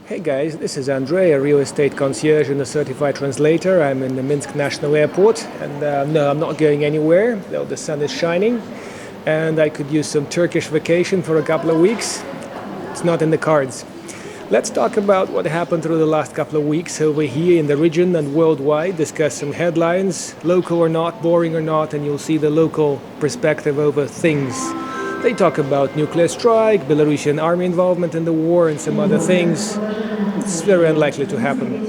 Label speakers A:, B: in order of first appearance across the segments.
A: Hey guys, this is Andrei, a real estate concierge and a certified translator. I'm in the Minsk National Airport, and no, I'm not going anywhere, though the sun is shining, and I could use some Turkish vacation for a couple of weeks. It's not in the cards. Let's talk about what happened through the last couple of weeks over here in the region and worldwide, discuss some headlines, local or not, boring or not, and you'll see the local perspective over things. They talk about nuclear strike, Belarusian army involvement in the war, and some other things. It's very unlikely to happen.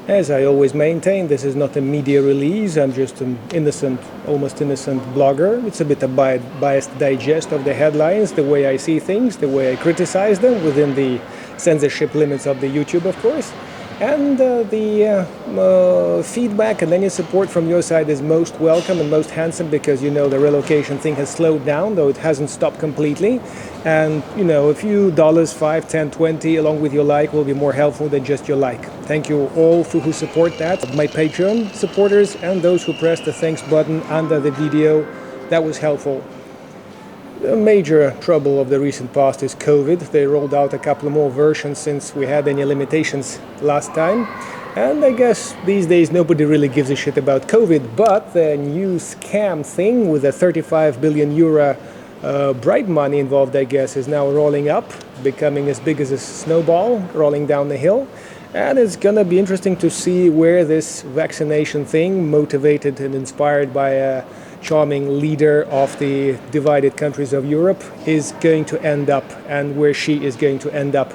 A: As I always maintain, this is not a media release. I'm just an innocent, almost innocent blogger. It's a bit of biased digest of the headlines, the way I see things, the way I criticize them within the censorship limits of the YouTube, of course. And the feedback and any support from your side is most welcome and most handsome, because the relocation thing has slowed down, though it hasn't stopped completely. And a few dollars, 5, 10, 20 along with your like will be more helpful than just your like. Thank you all who support that, my Patreon supporters and those who pressed the thanks button under the video. That was helpful. The major trouble of the recent past is COVID. They rolled out a couple more versions since we had any limitations last time. And I guess these days nobody really gives a shit about COVID, but the new scam thing with the 35 billion euro bribe money involved, I guess, is now rolling up, becoming as big as a snowball rolling down the hill. And it's going to be interesting to see where this vaccination thing, motivated and inspired by a charming leader of the divided countries of Europe, is going to end up, and where she is going to end up.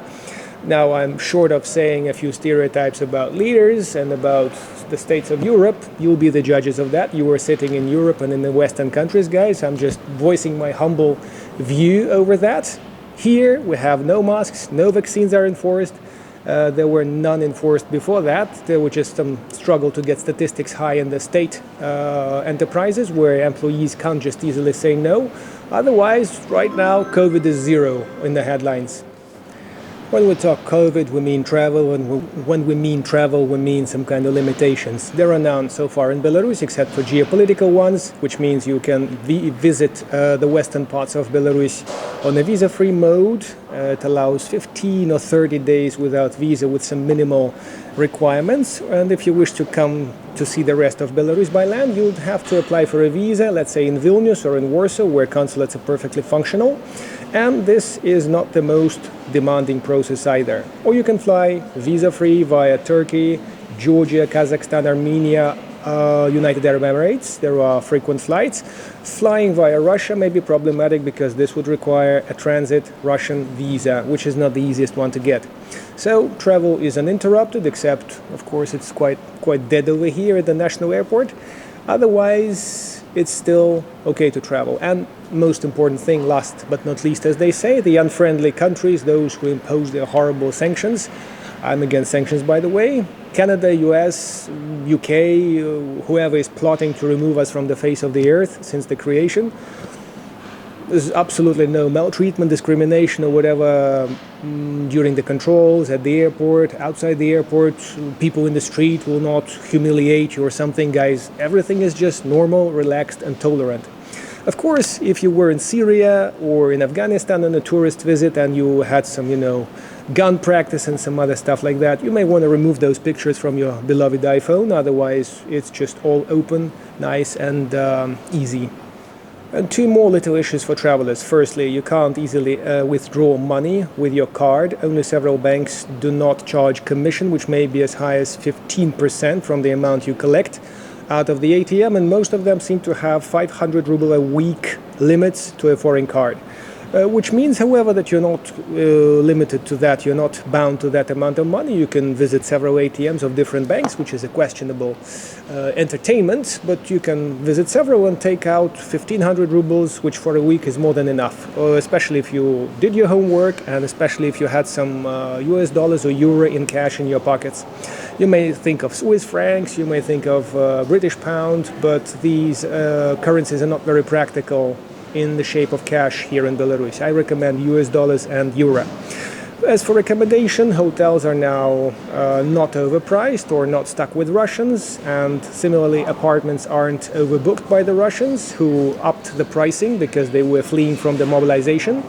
A: Now, I'm short of saying a few stereotypes about leaders and about the states of Europe. You'll be the judges of that. You are sitting in Europe and in the Western countries, guys. I'm just voicing my humble view over that. Here, we have no masks, no vaccines are enforced. There were none enforced before that. There was just some struggle to get statistics high in the state enterprises, where employees can't just easily say no. Otherwise, right now, COVID is zero in the headlines. When we talk COVID, we mean travel, and when we mean travel, we mean some kind of limitations. There are none so far in Belarus, except for geopolitical ones, which means you can visit the western parts of Belarus on a visa-free mode. It allows 15 or 30 days without visa with some minimal requirements. And if you wish to come to see the rest of Belarus by land, you'd have to apply for a visa, let's say in Vilnius or in Warsaw, where consulates are perfectly functional. And this is not the most demanding process either. Or you can fly visa-free via Turkey, Georgia, Kazakhstan, Armenia, United Arab Emirates. There are frequent flights. Flying via Russia may be problematic, because this would require a transit Russian visa, which is not the easiest one to get. So travel is uninterrupted, except, of course, it's quite dead over here at the national airport. Otherwise, it's still okay to travel. And most important thing, last but not least, as they say, the unfriendly countries, those who impose their horrible sanctions. I'm against sanctions, by the way. Canada, US, UK, whoever is plotting to remove us from the face of the earth since the creation. There's absolutely no maltreatment, discrimination, or whatever during the controls at the airport, outside the airport. People in the street will not humiliate you or something, guys. Everything is just normal, relaxed, and tolerant. Of course, if you were in Syria or in Afghanistan on a tourist visit and you had some, gun practice and some other stuff like that, you may want to remove those pictures from your beloved iPhone. Otherwise, it's just all open, nice, and easy. And two more little issues for travelers. Firstly, you can't easily withdraw money with your card. Only several banks do not charge commission, which may be as high as 15% from the amount you collect out of the ATM, and most of them seem to have 500 ruble a week limits to a foreign card. Which means, however, that you're not limited to that. You're not bound to that amount of money. You can visit several ATMs of different banks, which is a questionable entertainment, but you can visit several and take out 1,500 rubles, which for a week is more than enough, especially if you did your homework, and especially if you had some US dollars or euro in cash in your pockets. You may think of Swiss francs, you may think of British pound, but these currencies are not very practical in the shape of cash here in Belarus. I recommend US dollars and euro. As for accommodation, hotels are now not overpriced or not stuck with Russians, and similarly apartments aren't overbooked by the Russians, who upped the pricing because they were fleeing from the mobilization.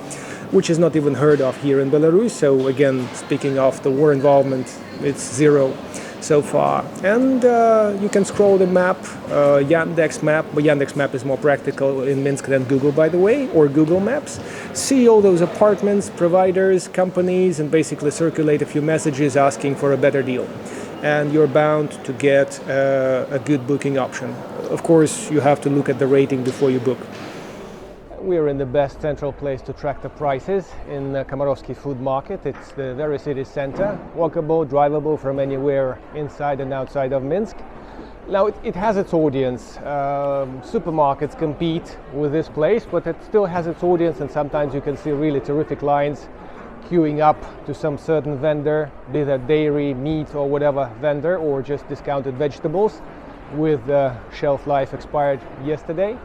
A: which is not even heard of here in Belarus. So again, speaking of the war involvement, it's zero so far. And you can scroll the map, Yandex map, but Yandex map is more practical in Minsk than Google, by the way, or Google Maps. See all those apartments, providers, companies, and basically circulate a few messages asking for a better deal. And you're bound to get a good booking option. Of course, you have to look at the rating before you book. We're in the best central place to track the prices in the Kamarowski food market. It's the very city center, walkable, drivable from anywhere inside and outside of Minsk. Now it has its audience. Supermarkets compete with this place, but it still has its audience, and sometimes you can see really terrific lines queuing up to some certain vendor, be that dairy, meat or whatever vendor, or just discounted vegetables with shelf life expired yesterday.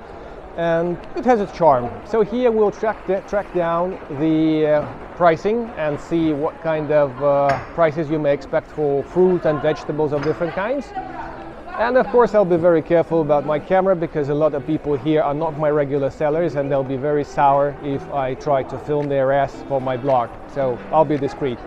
A: And it has its charm. So here we'll track down the pricing and see what kind of prices you may expect for fruit and vegetables of different kinds. And of course I'll be very careful about my camera, because a lot of people here are not my regular sellers, and they'll be very sour if I try to film their ass for my blog. So I'll be discreet.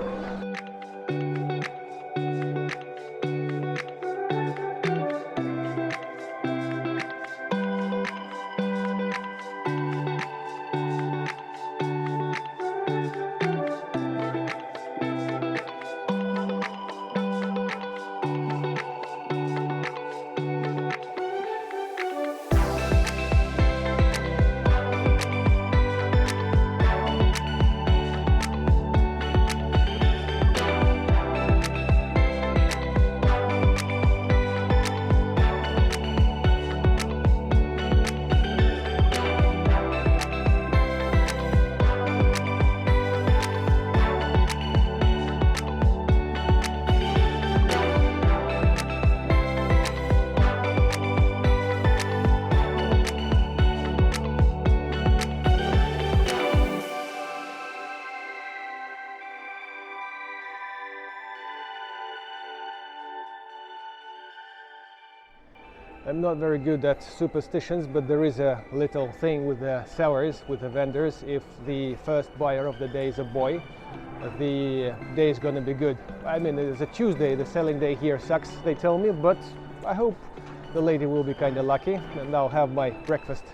A: I'm not very good at superstitions, but there is a little thing with the sellers, with the vendors. If the first buyer of the day is a boy, the day is going to be good. I mean, it's a Tuesday, the selling day here sucks, they tell me, but I hope the lady will be kind of lucky and I'll have my breakfast.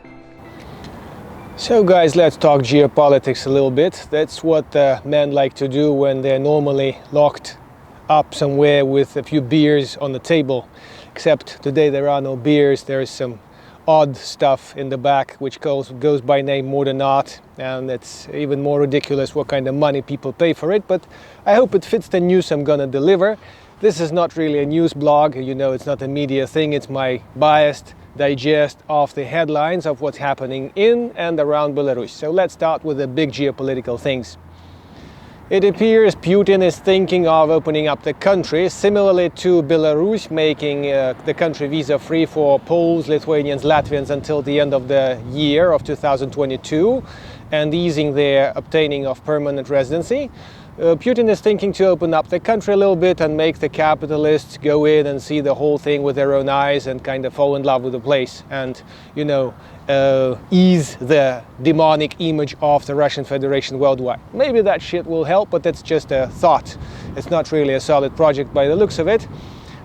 A: So guys, let's talk geopolitics a little bit. That's what men like to do when they're normally locked up somewhere with a few beers on the table. Except today there are no beers, there is some odd stuff in the back which goes by name modern art, and it's even more ridiculous what kind of money people pay for it, but I hope it fits the news I'm gonna deliver. This is not really a news blog, you know, it's not a media thing, it's my biased digest of the headlines of what's happening in and around Belarus. So let's start with the big geopolitical things. It appears Putin is thinking of opening up the country, similarly to Belarus, making the country visa-free for Poles, Lithuanians, Latvians until the end of the year of 2022, and easing their obtaining of permanent residency. Putin is thinking to open up the country a little bit and make the capitalists go in and see the whole thing with their own eyes and kind of fall in love with the place and, you know, ease the demonic image of the Russian Federation worldwide. Maybe that shit will help, but that's just a thought. It's not really a solid project by the looks of it.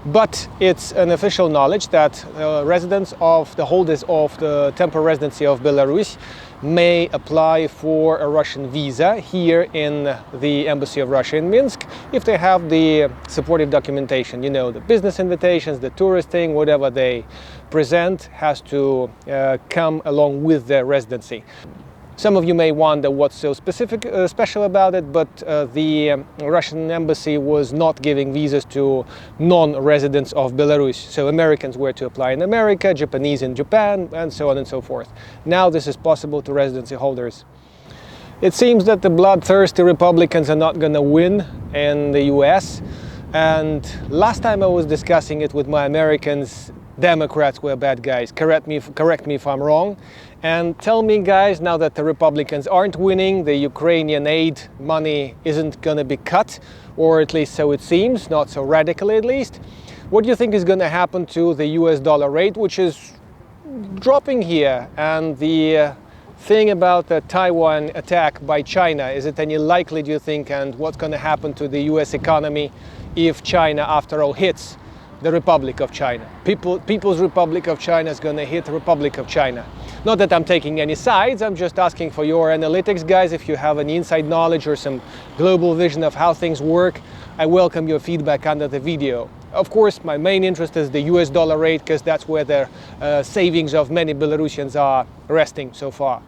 A: But it's an official knowledge that residents of the holders of the temporary residency of Belarus may apply for a Russian visa here in the Embassy of Russia in Minsk if they have the supportive documentation. You know, the business invitations, the tourist thing, whatever they present has to come along with the residency. Some of you may wonder what's so special about it, but the Russian embassy was not giving visas to non-residents of Belarus. So Americans were to apply in America, Japanese in Japan, and so on and so forth. Now this is possible to residency holders. It seems that the bloodthirsty Republicans are not going to win in the US. And last time I was discussing it with my Americans, Democrats were bad guys. Correct me if I'm wrong. And tell me, guys, now that the Republicans aren't winning, the Ukrainian aid money isn't going to be cut, or at least so it seems, not so radically at least. What do you think is going to happen to the US dollar rate, which is dropping here, and the thing about the Taiwan attack by China? Is it any likely, do you think, and what's going to happen to the US economy if China, after all, hits the Republic of China? People's Republic of China is going to hit the Republic of China. Not that I'm taking any sides, I'm just asking for your analytics, guys. If you have any inside knowledge or some global vision of how things work, I welcome your feedback under the video. Of course, my main interest is the US dollar rate, because that's where the savings of many Belarusians are resting so far.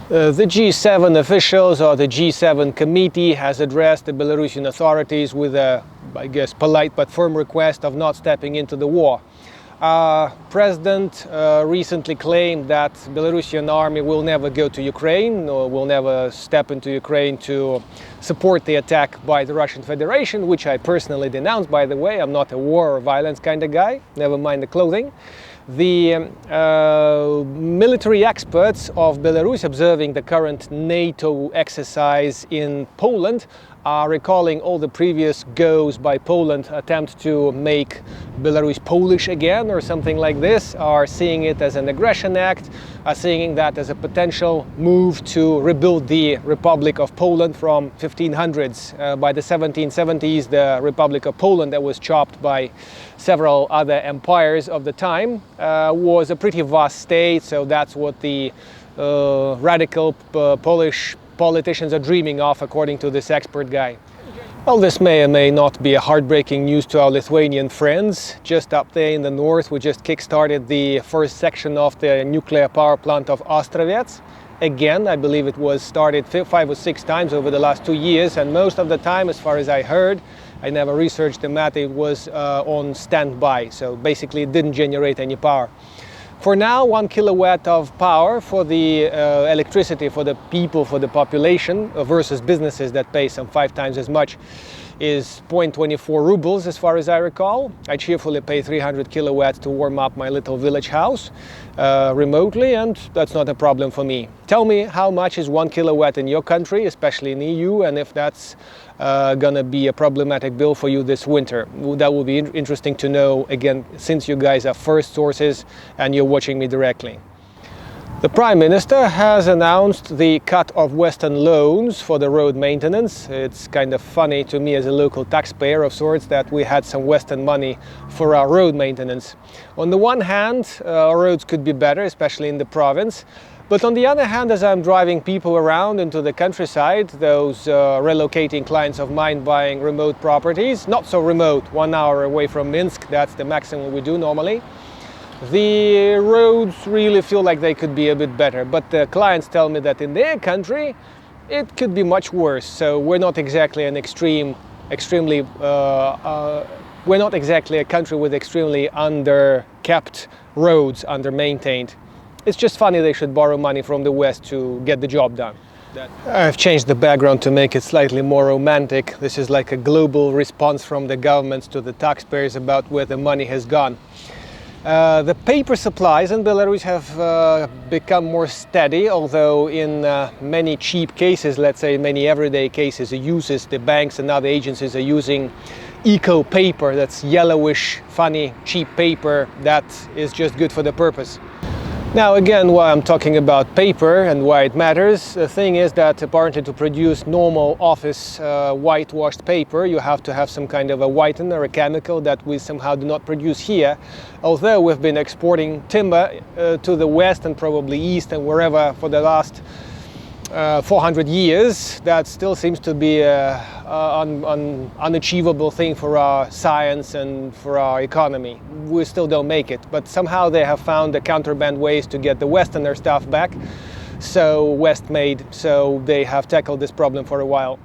A: The G7 officials, or the G7 committee, has addressed the Belarusian authorities with a, I guess, polite but firm request of not stepping into the war. President recently claimed that Belarusian army will never go to Ukraine, or will never step into Ukraine to support the attack by the Russian Federation, which I personally denounce, by the way. I'm not a war or violence kind of guy, never mind the clothing. The military experts of Belarus, observing the current NATO exercise in Poland, are recalling all the previous goes by Poland, attempt to make Belarus Polish again or something like this, are seeing it as an aggression act, are seeing that as a potential move to rebuild the Republic of Poland from 1500s. By the 1770s, the Republic of Poland, that was chopped by several other empires of the time, was a pretty vast state, so that's what the radical Polish politicians are dreaming of, according to this expert guy. Well, this may or may not be a heartbreaking news to our Lithuanian friends. Just up there in the north, we just kick-started the first section of the nuclear power plant of Ostrovets. Again, I believe it was started 5 or 6 times over the last 2 years, and most of the time, as far as I heard, I never researched the matter, it was on standby, so basically it didn't generate any power. For now, 1 kilowatt of power for the electricity for the people, for the population, versus businesses that pay some 5 times as much, is 0.24 rubles, as far as I recall. I cheerfully pay 300 kilowatts to warm up my little village house remotely, and that's not a problem for me. Tell me how much is 1 kilowatt in your country, especially in EU, and if that's gonna be a problematic bill for you this winter. That will be interesting to know, again, since you guys are first sources and you're watching me directly. The Prime Minister has announced the cut of Western loans for the road maintenance. It's kind of funny to me as a local taxpayer of sorts that we had some Western money for our road maintenance. On the one hand, our roads could be better, especially in the province. But on the other hand, as I'm driving people around into the countryside, those relocating clients of mine buying remote properties, not so remote, 1 hour away from Minsk, that's the maximum we do normally, the roads really feel like they could be a bit better. But the clients tell me that in their country, it could be much worse. So we're not exactly an we're not exactly a country with extremely under-kept roads, under-maintained. It's just funny they should borrow money from the West to get the job done. I've changed the background to make it slightly more romantic. This is like a global response from the governments to the taxpayers about where the money has gone. The paper supplies in Belarus have become more steady, although in many cheap cases, let's say many everyday cases, the banks and other agencies are using eco paper, that's yellowish, funny, cheap paper that is just good for the purpose. Now again, why I'm talking about paper and why it matters, the thing is that apparently to produce normal office whitewashed paper, you have to have some kind of a whitener, a chemical that we somehow do not produce here. Although we've been exporting timber to the west and probably east and wherever for the last 400 years, that still seems to be an unachievable thing for our science and for our economy. We still don't make it, but somehow they have found the counterband ways to get the Westerner stuff back, so West-made, so they have tackled this problem for a while.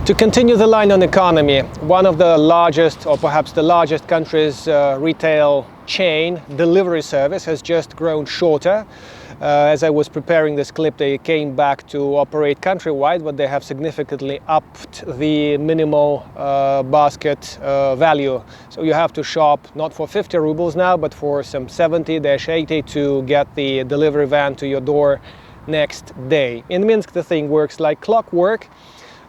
A: To continue the line on economy, one of the largest, or perhaps the largest country's retail chain delivery service has just grown shorter. As I was preparing this clip, they came back to operate countrywide, but they have significantly upped the minimal basket value. So you have to shop not for 50 rubles now, but for some 70-80 to get the delivery van to your door next day. In Minsk, the thing works like clockwork.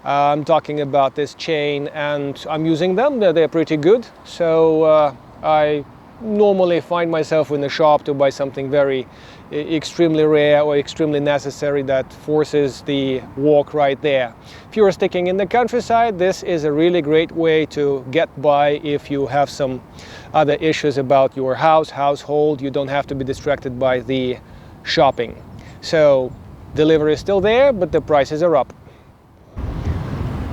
A: I'm talking about this chain and I'm using them. They're pretty good. So I normally find myself in the shop to buy something very extremely rare or extremely necessary that forces the walk right there. If you're sticking in the countryside, this is a really great way to get by if you have some other issues about your household. You don't have to be distracted by the shopping. So delivery is still there, but the prices are up.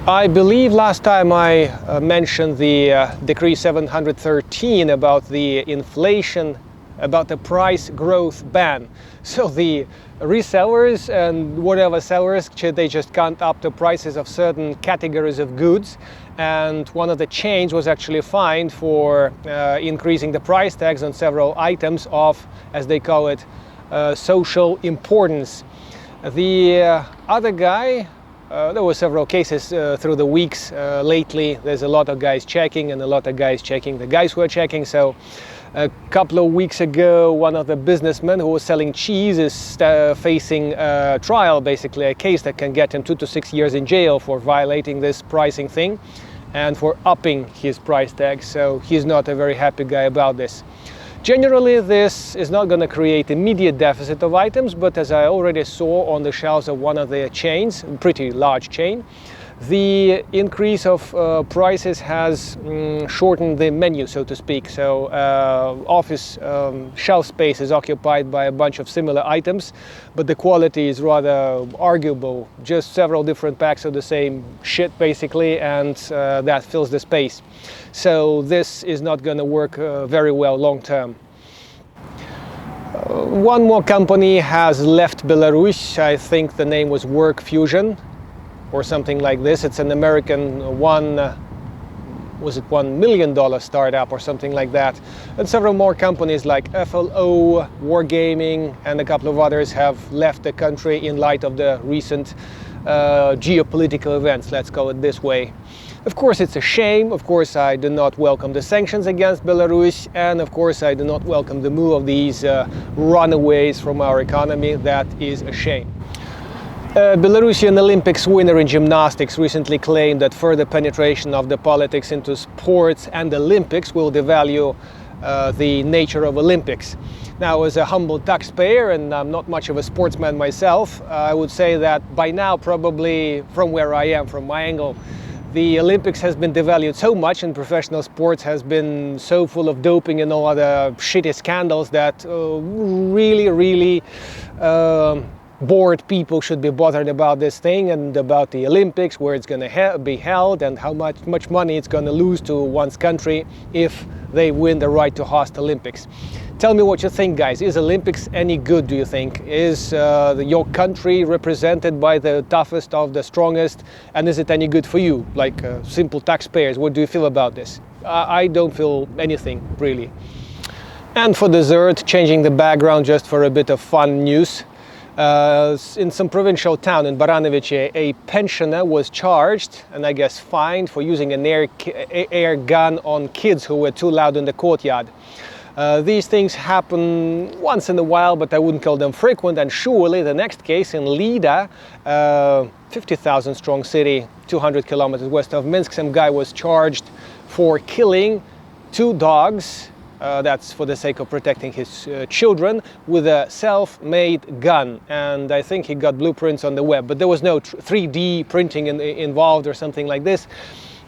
A: I believe last time I mentioned the Decree 713 about the inflation, about the price growth ban. So the resellers and whatever sellers, they just can't up the prices of certain categories of goods. And one of the chains was actually fined for increasing the price tags on several items of, as they call it, social importance. The other guy, there were several cases through the weeks lately. There's a lot of guys checking and a lot of guys checking the guys who are checking. So a couple of weeks ago, one of the businessmen who was selling cheese is facing a trial, basically a case that can get him 2 to 6 years in jail for violating this pricing thing and for upping his price tag. So he's not a very happy guy about this. Generally, this is not going to create immediate deficit of items, but as I already saw on the shelves of one of the chains, a pretty large chain, the increase of prices has shortened the menu, so to speak. So office shelf space is occupied by a bunch of similar items, but the quality is rather arguable. Just several different packs of the same shit, basically, and that fills the space. So this is not going to work very well long term. One more company has left Belarus. I think the name was Work Fusion or something like this. It's an American $1 million startup or something like that. And several more companies like FLO, Wargaming, and a couple of others have left the country in light of the recent geopolitical events, let's call it this way. Of course, it's a shame. Of course, I do not welcome the sanctions against Belarus, and of course, I do not welcome the move of these runaways from our economy. That is a shame. Belarusian Olympics winner in gymnastics recently claimed that further penetration of the politics into sports and Olympics will devalue the nature of Olympics. Now, as a humble taxpayer, and I'm not much of a sportsman myself, I would say that by now, probably from where I am, from my angle, the Olympics has been devalued so much and professional sports has been so full of doping and all other shitty scandals that really bored people should be bothered about this thing and about the Olympics, where it's going to be held and how much money it's going to lose to one's country if they win the right to host Olympics. Tell me what you think, guys. Is Olympics any good, do you think? Is your country represented by the toughest of the strongest? And is it any good for you, like simple taxpayers? What do you feel about this? I don't feel anything, really. And for dessert, changing the background just for a bit of fun news. In some provincial town in Baranovice, a pensioner was charged and I guess fined for using an air gun on kids who were too loud in the courtyard. These things happen once in a while, but I wouldn't call them frequent. And surely the next case in Lida, 50,000 strong city, 200 kilometers west of Minsk, some guy was charged for killing 2 dogs. That's for the sake of protecting his children, with a self-made gun. And I think he got blueprints on the web, but there was no 3D printing involved or something like this.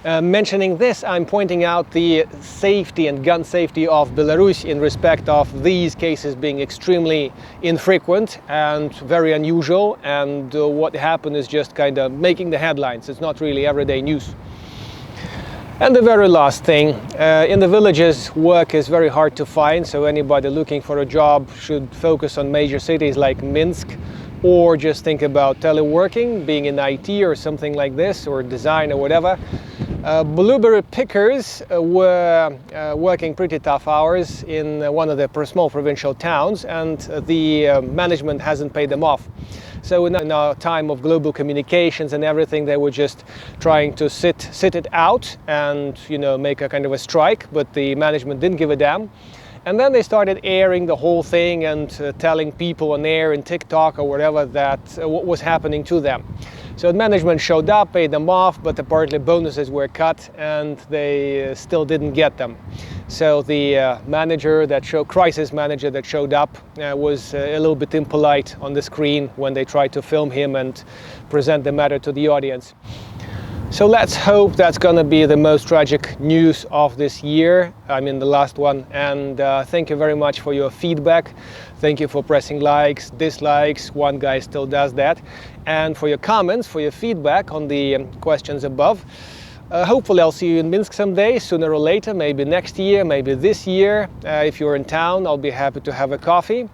A: Mentioning this, I'm pointing out the safety and gun safety of Belarus in respect of these cases being extremely infrequent and very unusual, and what happened is just kind of making the headlines. It's not really everyday news. And the very last thing, in the villages, work is very hard to find, so anybody looking for a job should focus on major cities like Minsk, or just think about teleworking, being in IT or something like this, or design or whatever. Blueberry pickers were working pretty tough hours in one of the small provincial towns, and the management hasn't paid them off. So in our time of global communications and everything, they were just trying to sit it out and, you know, make a kind of a strike, but the management didn't give a damn. And then they started airing the whole thing and telling people on air and TikTok or whatever that what was happening to them. So management showed up, paid them off, but apparently bonuses were cut and they still didn't get them. So the crisis manager that showed up was a little bit impolite on the screen when they tried to film him and present the matter to the audience. So let's hope that's going to be the most tragic news of this year. I mean, the last one. And thank you very much for your feedback. Thank you for pressing likes, dislikes. One guy still does that. And for your comments, for your feedback on the questions above. Hopefully I'll see you in Minsk someday, sooner or later, maybe next year, maybe this year. If you're in town, I'll be happy to have a coffee.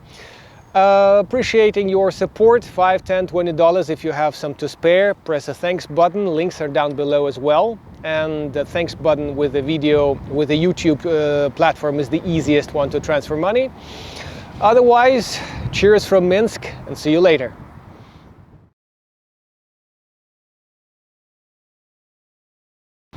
A: Appreciating your support, $5, $10, $20 if you have some to spare. Press the thanks button, links are down below as well. And the thanks button with the video, with the YouTube platform is the easiest one to transfer money. Otherwise, cheers from Minsk and see you later.